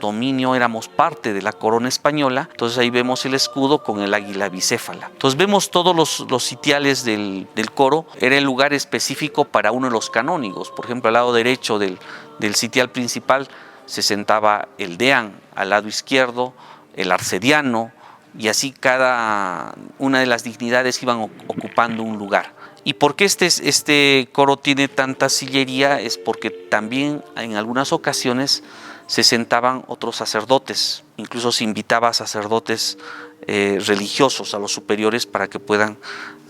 parte de la corona española, entonces ahí vemos el escudo con el águila bicéfala. Entonces vemos todos los sitiales del coro. Era el lugar específico para uno de los canónigos. Por ejemplo, al lado derecho del sitial principal se sentaba el deán, al lado izquierdo el arcediano, y así cada una de las dignidades iban ocupando un lugar. ¿Y por qué este coro tiene tanta sillería? Es porque también en algunas ocasiones se sentaban otros sacerdotes, incluso se invitaba a sacerdotes religiosos, a los superiores, para que puedan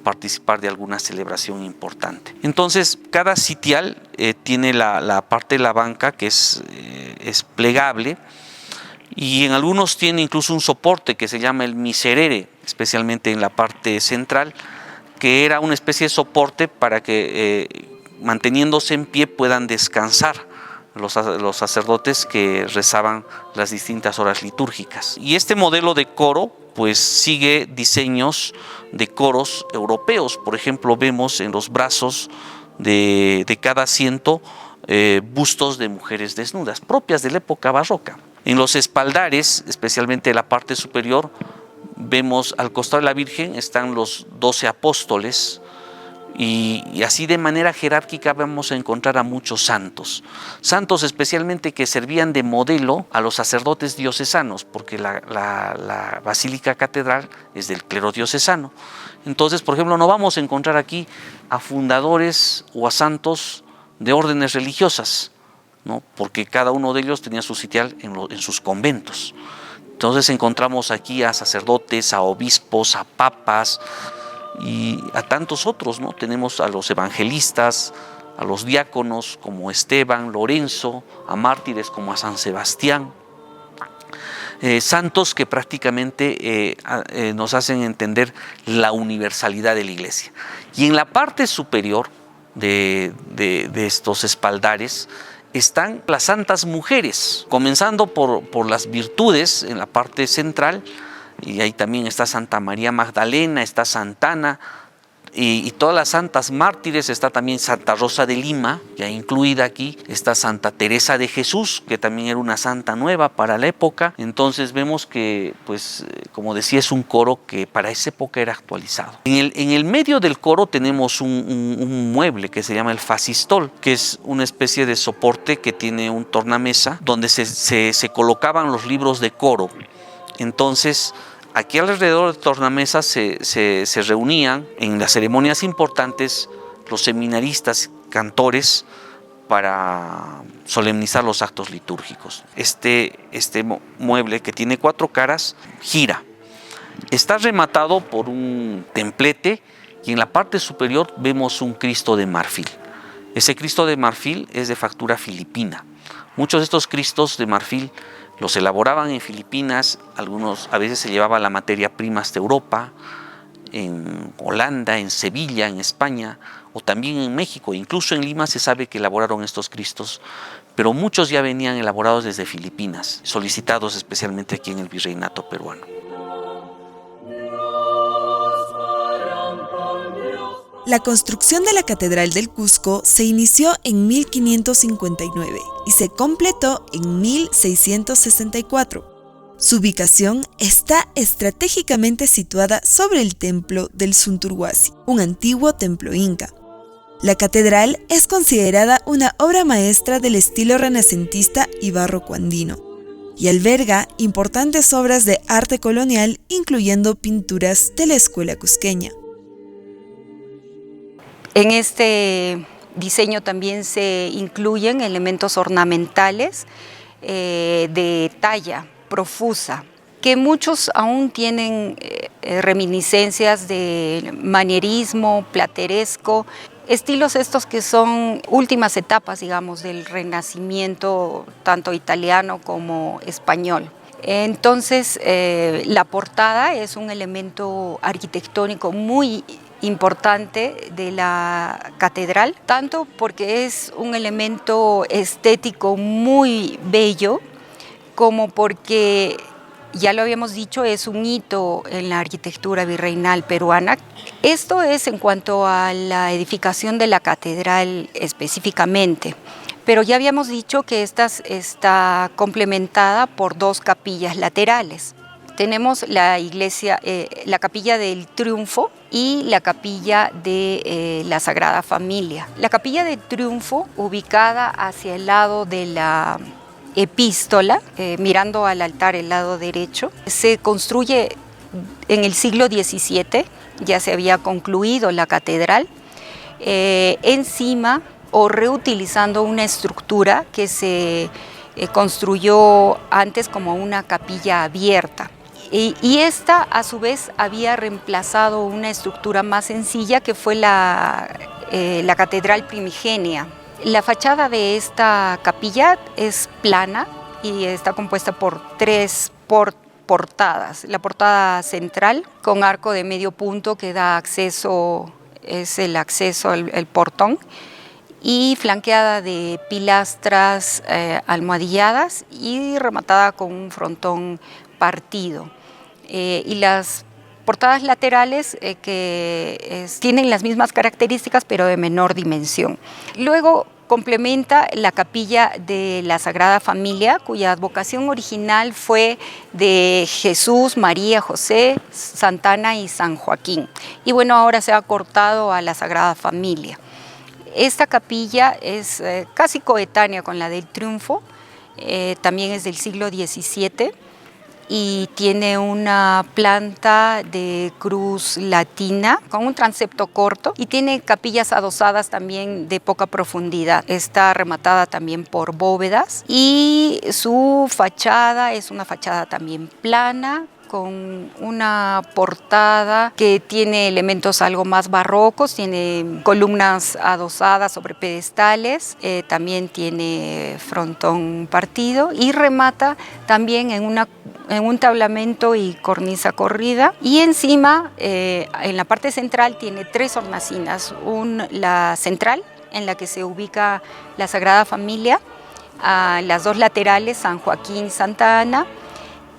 participar de alguna celebración importante. Entonces, cada sitial tiene la parte de la banca que es plegable, y en algunos tiene incluso un soporte que se llama el miserere, especialmente en la parte central, que era una especie de soporte para que manteniéndose en pie puedan descansar los sacerdotes que rezaban las distintas horas litúrgicas. Y este modelo de coro pues sigue diseños de coros europeos. Por ejemplo, vemos en los brazos de cada asiento bustos de mujeres desnudas, propias de la época barroca. En los espaldares, especialmente en la parte superior, vemos al costado de la Virgen están los 12 apóstoles, y así de manera jerárquica vamos a encontrar a muchos santos especialmente que servían de modelo a los sacerdotes diocesanos, porque la Basílica Catedral es del clero diocesano. Entonces, por ejemplo, no vamos a encontrar aquí a fundadores o a santos de órdenes religiosas, ¿no? Porque cada uno de ellos tenía su sitial en sus conventos. Entonces encontramos aquí a sacerdotes, a obispos, a papas y a tantos otros, ¿no? Tenemos a los evangelistas, a los diáconos como Esteban, Lorenzo, a mártires como a San Sebastián. Santos que prácticamente nos hacen entender la universalidad de la Iglesia. Y en la parte superior de estos espaldares están las santas mujeres, comenzando por las virtudes en la parte central, y ahí también está Santa María Magdalena, está Santana, y todas las santas mártires. Está también Santa Rosa de Lima, ya incluida aquí. Está Santa Teresa de Jesús, que también era una santa nueva para la época. Entonces vemos que, pues, como decía, es un coro que para esa época era actualizado. En el medio del coro tenemos un mueble que se llama el fascistol, que es una especie de soporte que tiene un tornamesa donde se colocaban los libros de coro. Entonces, aquí alrededor del tornamesa se reunían en las ceremonias importantes los seminaristas, cantores, para solemnizar los actos litúrgicos. Este mueble, que tiene 4 caras, gira. Está rematado por un templete, y en la parte superior vemos un Cristo de marfil. Ese Cristo de marfil es de factura filipina. Muchos de estos Cristos de marfil los elaboraban en Filipinas, algunos a veces se llevaba la materia prima hasta Europa, en Holanda, en Sevilla, en España, o también en México. Incluso en Lima se sabe que elaboraron estos Cristos, pero muchos ya venían elaborados desde Filipinas, solicitados especialmente aquí en el Virreinato peruano. La construcción de la Catedral del Cusco se inició en 1559 y se completó en 1664. Su ubicación está estratégicamente situada sobre el templo del Sunturhuasi, un antiguo templo inca. La catedral es considerada una obra maestra del estilo renacentista y barroco andino, y alberga importantes obras de arte colonial, incluyendo pinturas de la escuela cusqueña. En este diseño también se incluyen elementos ornamentales de talla profusa, que muchos aún tienen reminiscencias de manierismo, plateresco, estilos estos que son últimas etapas, digamos, del Renacimiento, tanto italiano como español. Entonces, la portada es un elemento arquitectónico muy importante de la catedral, tanto porque es un elemento estético muy bello, como porque, ya lo habíamos dicho, es un hito en la arquitectura virreinal peruana. Esto es en cuanto a la edificación de la catedral específicamente, pero ya habíamos dicho que esta está complementada por 2 capillas laterales. Tenemos la iglesia, la capilla del Triunfo y la capilla de la Sagrada Familia. La capilla del Triunfo, ubicada hacia el lado de la epístola, mirando al altar el lado derecho, se construye en el siglo XVII, ya se había concluido la catedral, encima o reutilizando una estructura que se construyó antes como una capilla abierta. Y esta, a su vez, había reemplazado una estructura más sencilla que fue la catedral primigenia. La fachada de esta capilla es plana y está compuesta por 3 portadas. La portada central, con arco de medio punto que da acceso, es el acceso al portón, y flanqueada de pilastras almohadilladas y rematada con un frontón partido. Y las portadas laterales tienen las mismas características pero de menor dimensión. Luego complementa la capilla de la Sagrada Familia, cuya advocación original fue de Jesús, María, José, Santa Ana y San Joaquín. Y bueno, ahora se ha acortado a la Sagrada Familia. Esta capilla es casi coetánea con la del Triunfo, también es del siglo XVII y tiene una planta de cruz latina con un transepto corto y tiene capillas adosadas también de poca profundidad. Está rematada también por bóvedas y su fachada es una fachada también plana, con una portada que tiene elementos algo más barrocos, tiene columnas adosadas sobre pedestales, también tiene frontón partido y remata también en un tablamento y cornisa corrida. Y encima, en la parte central, tiene 3 hornacinas. La central, en la que se ubica la Sagrada Familia, a las 2 laterales, San Joaquín, Santa Ana.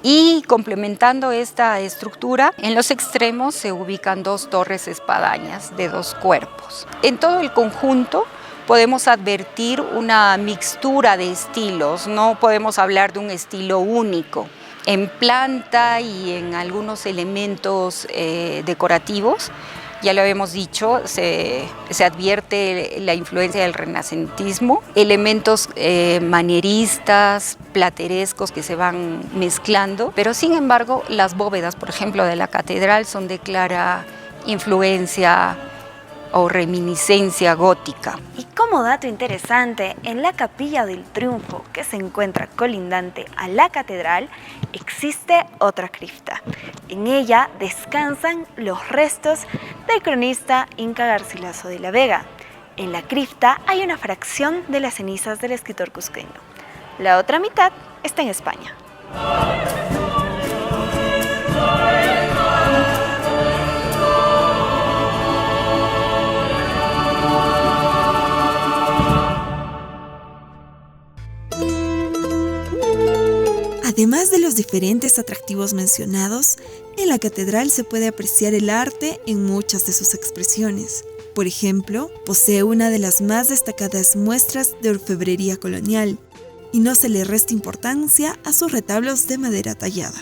Y complementando esta estructura, en los extremos se ubican 2 torres espadañas de 2 cuerpos. En todo el conjunto podemos advertir una mixtura de estilos, no podemos hablar de un estilo único. En planta y en algunos elementos decorativos, ya lo habíamos dicho, se advierte la influencia del renacentismo, elementos manieristas, platerescos que se van mezclando, pero sin embargo las bóvedas, por ejemplo, de la catedral son de clara influencia o reminiscencia gótica. Y como dato interesante, en la Capilla del Triunfo, que se encuentra colindante a la catedral, existe otra cripta. En ella descansan los restos del cronista inca Garcilaso de la Vega. En la cripta hay una fracción de las cenizas del escritor cusqueño. La otra mitad está en España. Además de los diferentes atractivos mencionados, en la catedral se puede apreciar el arte en muchas de sus expresiones. Por ejemplo, posee una de las más destacadas muestras de orfebrería colonial, y no se le resta importancia a sus retablos de madera tallada.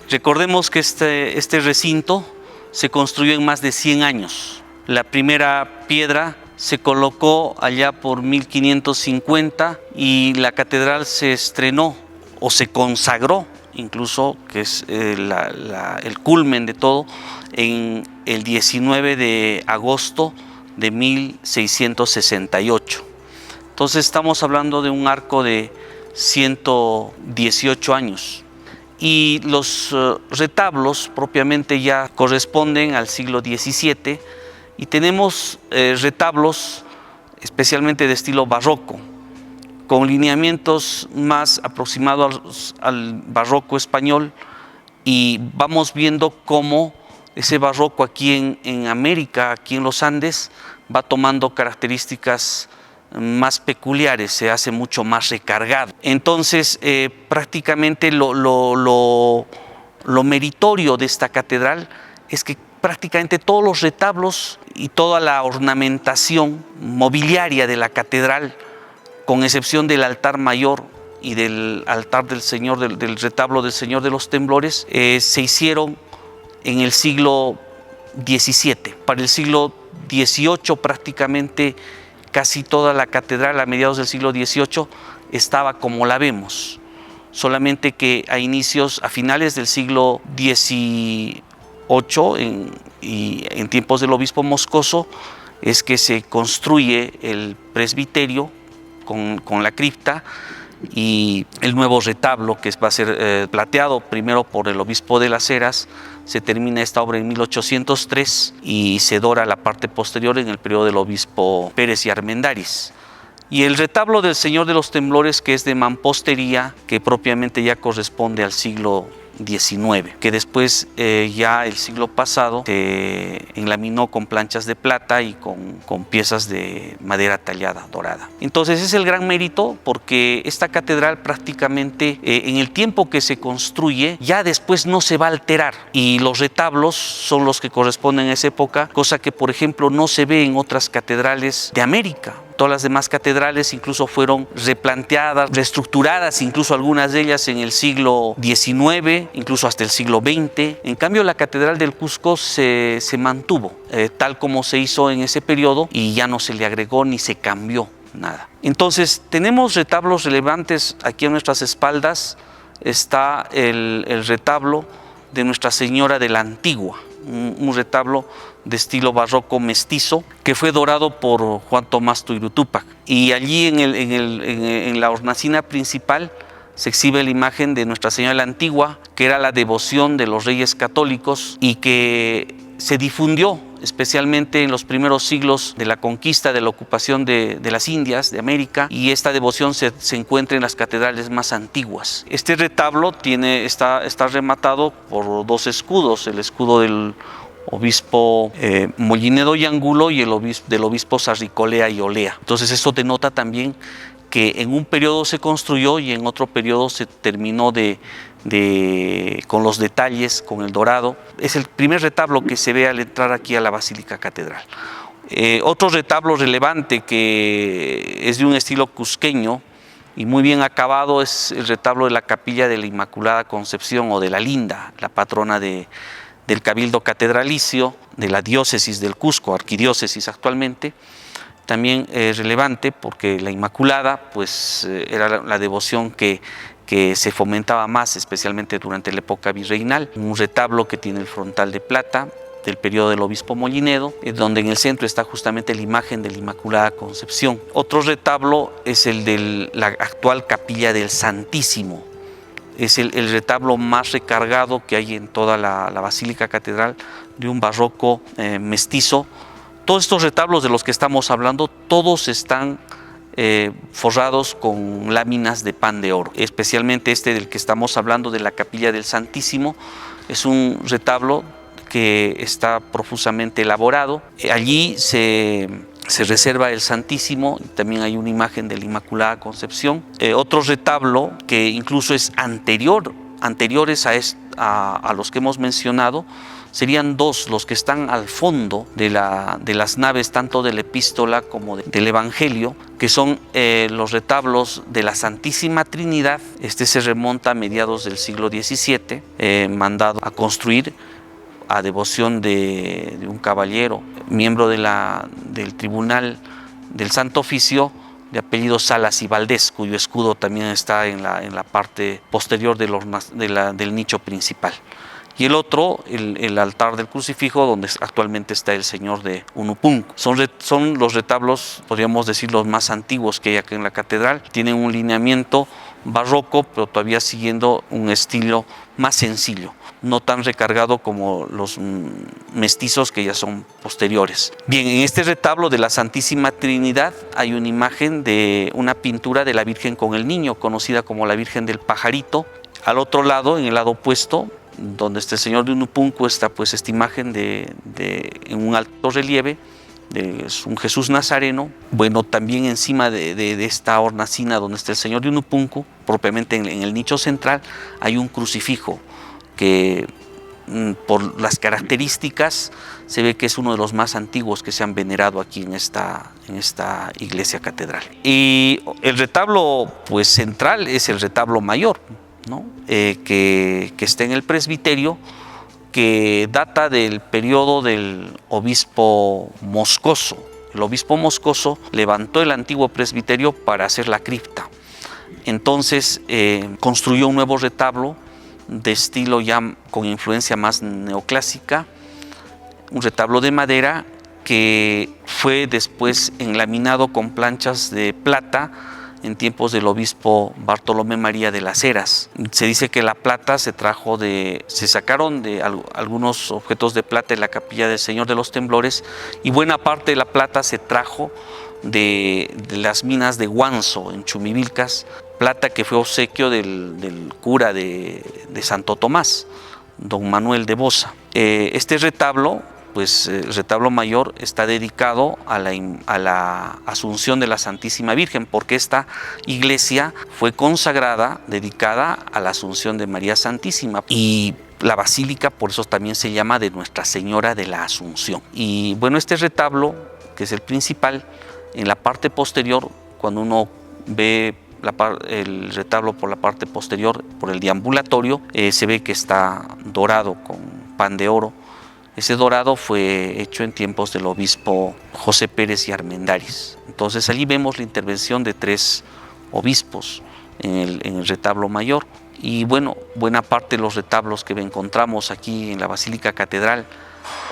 Recordemos que este recinto se construyó en más de 100 años. La primera piedra se colocó allá por 1550 y la catedral se estrenó o se consagró, incluso, que es el culmen de todo, en el 19 de agosto de 1668. Entonces estamos hablando de un arco de 118 años. Y los retablos propiamente ya corresponden al siglo XVII y tenemos retablos especialmente de estilo barroco, con lineamientos más aproximados al barroco español, y vamos viendo cómo ese barroco aquí en América, aquí en los Andes, va tomando características más peculiares, se hace mucho más recargado. Entonces, prácticamente lo meritorio de esta catedral es que prácticamente todos los retablos y toda la ornamentación mobiliaria de la catedral, con excepción del altar mayor y del altar del Señor, del retablo del Señor de los Temblores, se hicieron en el siglo XVII. Para el siglo XVIII prácticamente casi toda la catedral a mediados del siglo XVIII estaba como la vemos, solamente que a finales del siglo XVIII y en tiempos del obispo Moscoso es que se construye el presbiterio con la cripta y el nuevo retablo, que va a ser plateado primero por el obispo de las Heras. Se termina esta obra en 1803 y se dora la parte posterior en el periodo del obispo Pérez y Armendáriz. Y el retablo del Señor de los Temblores, que es de mampostería, que propiamente ya corresponde al siglo XIX, que después ya el siglo pasado se enlaminó con planchas de plata y con piezas de madera tallada, dorada. Entonces es el gran mérito, porque esta catedral prácticamente en el tiempo que se construye ya después no se va a alterar, y los retablos son los que corresponden a esa época, cosa que por ejemplo no se ve en otras catedrales de América. Todas las demás catedrales incluso fueron replanteadas, reestructuradas, incluso algunas de ellas en el siglo XIX, incluso hasta el siglo XX. En cambio, la Catedral del Cusco se mantuvo tal como se hizo en ese periodo, y ya no se le agregó ni se cambió nada. Entonces, tenemos retablos relevantes aquí a nuestras espaldas. Está el retablo de Nuestra Señora de la Antigua, un retablo de estilo barroco mestizo que fue dorado por Juan Tomás Tuiru Tupac. Y allí en la hornacina principal se exhibe la imagen de Nuestra Señora de la Antigua, que era la devoción de los reyes católicos y que se difundió especialmente en los primeros siglos de la conquista, de la ocupación de las Indias, de América, y esta devoción se encuentra en las catedrales más antiguas. Este retablo está rematado por dos escudos, el escudo del obispo Mollinedo y Angulo y del obispo Sarricolea y Olea. Entonces eso denota también que en un periodo se construyó y en otro periodo se terminó con los detalles, con el dorado. Es el primer retablo que se ve al entrar aquí a la Basílica Catedral. Otro retablo relevante que es de un estilo cusqueño y muy bien acabado es el retablo de la Capilla de la Inmaculada Concepción, o de la Linda, la patrona del Cabildo Catedralicio, de la diócesis del Cusco, arquidiócesis actualmente. También es relevante porque la Inmaculada pues, era la devoción que se fomentaba más, especialmente durante la época virreinal. Un retablo que tiene el frontal de plata del periodo del obispo Mollinedo, donde en el centro está justamente la imagen de la Inmaculada Concepción. Otro retablo es el de la actual Capilla del Santísimo. Es el retablo más recargado que hay en toda la Basílica Catedral, de un barroco mestizo. Todos estos retablos de los que estamos hablando, todos están forrados con láminas de pan de oro. Especialmente este del que estamos hablando, de la Capilla del Santísimo, es un retablo que está profusamente elaborado. Allí se reserva el Santísimo, y también hay una imagen de la Inmaculada Concepción. Otro retablo que incluso es anteriores a los que hemos mencionado, serían dos los que están al fondo de las naves, tanto de la epístola como del Evangelio, que son los retablos de la Santísima Trinidad. Este se remonta a mediados del siglo XVII, mandado a construir a devoción de un caballero, miembro del Tribunal del Santo Oficio, de apellido Salas y Valdés, cuyo escudo también está en la parte posterior del nicho principal. Y el otro, el altar del crucifijo, donde actualmente está el Señor de Unupunk. Son los retablos, podríamos decir, los más antiguos que hay aquí en la catedral. Tienen un lineamiento barroco, pero todavía siguiendo un estilo más sencillo. no tan recargado como los mestizos que ya son posteriores. Bien, en este retablo de la Santísima Trinidad hay una imagen de una pintura de la Virgen con el Niño, conocida como la Virgen del Pajarito. Al otro lado, en el lado opuesto, donde está el Señor de Unupunku, está pues esta imagen en un alto relieve, es un Jesús Nazareno. Bueno, también encima de esta hornacina donde está el Señor de Unupunku, propiamente en el nicho central, hay un crucifijo que por las características se ve que es uno de los más antiguos que se han venerado aquí en esta iglesia catedral. Y el retablo pues central es el retablo mayor, ¿no? Que está en el presbiterio, que data del periodo del obispo Moscoso. El obispo Moscoso levantó el antiguo presbiterio para hacer la cripta. Entonces construyó un nuevo retablo de estilo ya con influencia más neoclásica, un retablo de madera que fue después enlaminado con planchas de plata en tiempos del obispo Bartolomé María de las Heras. Se dice que la plata se sacaron de algunos objetos de plata en la capilla del Señor de los Temblores, y buena parte de la plata se trajo de las minas de Guanzo en Chumivilcas, plata que fue obsequio del cura de Santo Tomás, don Manuel de Boza. Este retablo, pues el retablo mayor, está dedicado a la Asunción de la Santísima Virgen, porque esta iglesia fue consagrada, dedicada a la Asunción de María Santísima, y la basílica por eso también se llama de Nuestra Señora de la Asunción. Y bueno, este retablo, que es el principal, en la parte posterior, cuando uno ve el retablo por la parte posterior, por el deambulatorio, se ve que está dorado con pan de oro. Ese dorado fue hecho en tiempos del obispo José Pérez y Armendáriz. Entonces allí vemos la intervención de 3 obispos en el retablo mayor. Y bueno, buena parte de los retablos que encontramos aquí en la Basílica Catedral,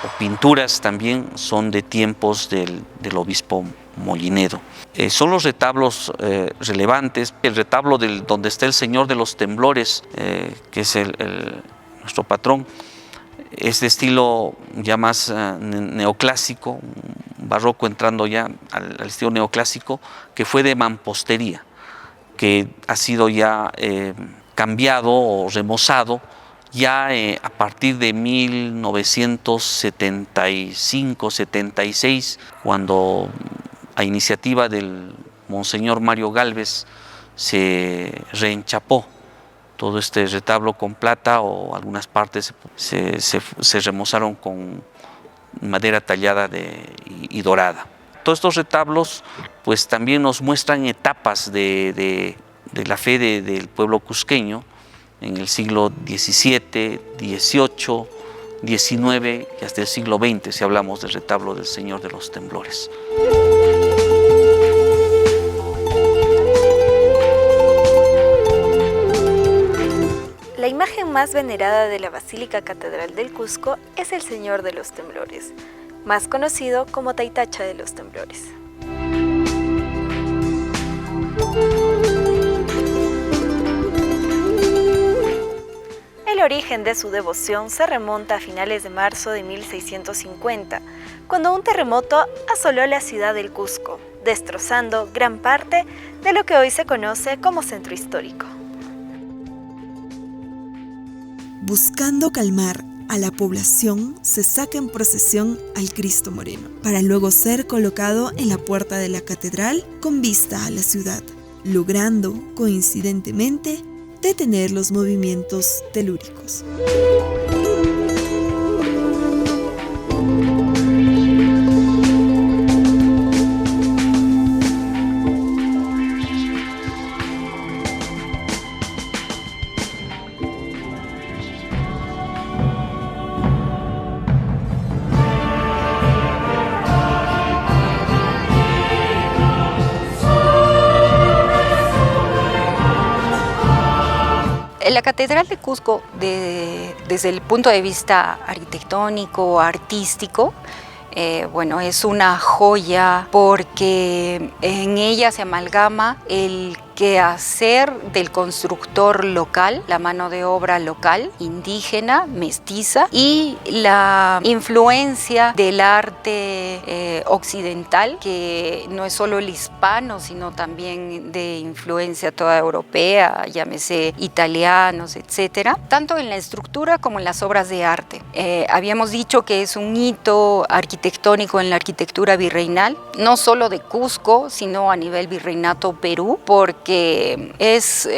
o pinturas también, son de tiempos del obispo Mollinedo. Son los retablos relevantes. El retablo donde está el Señor de los Temblores, que es nuestro patrón, es de estilo ya más neoclásico, barroco entrando ya al estilo neoclásico, que fue de mampostería, que ha sido ya cambiado o remozado ya a partir de 1975-76, cuando a iniciativa del Monseñor Mario Gálvez se reenchapó todo este retablo con plata, o algunas partes se remozaron con madera tallada y dorada. Todos estos retablos pues también nos muestran etapas de la fe del pueblo cusqueño en el siglo XVII, XVIII, XIX y hasta el siglo XX, si hablamos del retablo del Señor de los Temblores. La imagen más venerada de la Basílica Catedral del Cusco es el Señor de los Temblores, más conocido como Taitacha de los Temblores. El origen de su devoción se remonta a finales de marzo de 1650, cuando un terremoto asoló la ciudad del Cusco, destrozando gran parte de lo que hoy se conoce como centro histórico. Buscando calmar a la población, se saca en procesión al Cristo Moreno, para luego ser colocado en la puerta de la catedral con vista a la ciudad, logrando, coincidentemente, detener los movimientos telúricos. La Catedral de Cusco, desde el punto de vista arquitectónico, artístico, es una joya porque en ella se amalgama el que hacer del constructor local, la mano de obra local, indígena, mestiza, y la influencia del arte occidental, que no es solo el hispano, sino también de influencia toda europea, llámese italianos, etcétera, tanto en la estructura como en las obras de arte. Habíamos dicho que es un hito arquitectónico en la arquitectura virreinal, no solo de Cusco, sino a nivel virreinato Perú, porque es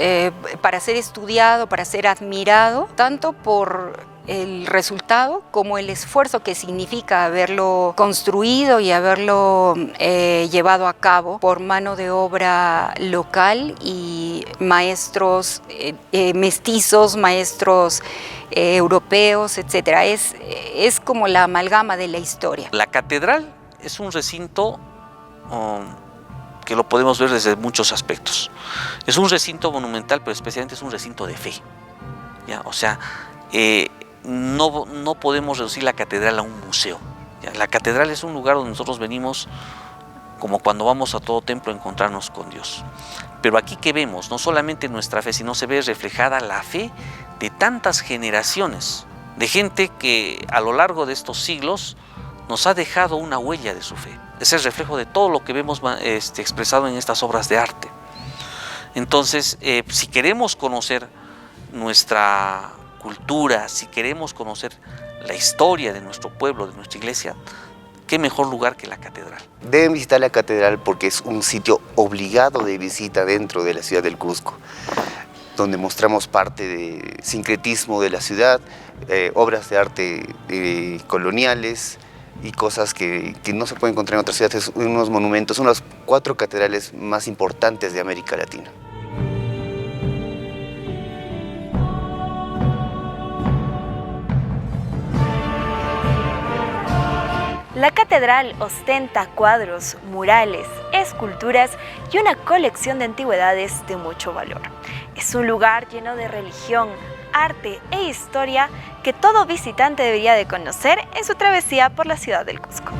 para ser estudiado, para ser admirado, tanto por el resultado como el esfuerzo que significa haberlo construido y haberlo llevado a cabo por mano de obra local y maestros mestizos, maestros europeos, etcétera. Es como la amalgama de la historia. La catedral es un recinto que lo podemos ver desde muchos aspectos. Es un recinto monumental, pero especialmente es un recinto de fe, ¿ya? O sea, no podemos reducir la catedral a un museo, ¿ya? La catedral es un lugar donde nosotros venimos, como cuando vamos a todo templo, a encontrarnos con Dios. Pero aquí que vemos, no solamente nuestra fe, sino se ve reflejada la fe de tantas generaciones, de gente que a lo largo de estos siglos nos ha dejado una huella de su fe. Es el reflejo de todo lo que vemos expresado en estas obras de arte. Entonces, si queremos conocer nuestra cultura, si queremos conocer la historia de nuestro pueblo, de nuestra iglesia, qué mejor lugar que la catedral. Deben visitar la catedral porque es un sitio obligado de visita dentro de la ciudad del Cusco, donde mostramos parte del sincretismo de la ciudad, obras de arte coloniales y cosas que no se pueden encontrar en otras ciudades, unos monumentos, son las 4 catedrales más importantes de América Latina. La catedral ostenta cuadros, murales, esculturas y una colección de antigüedades de mucho valor. Es un lugar lleno de religión, arte e historia que todo visitante debería de conocer en su travesía por la ciudad del Cusco.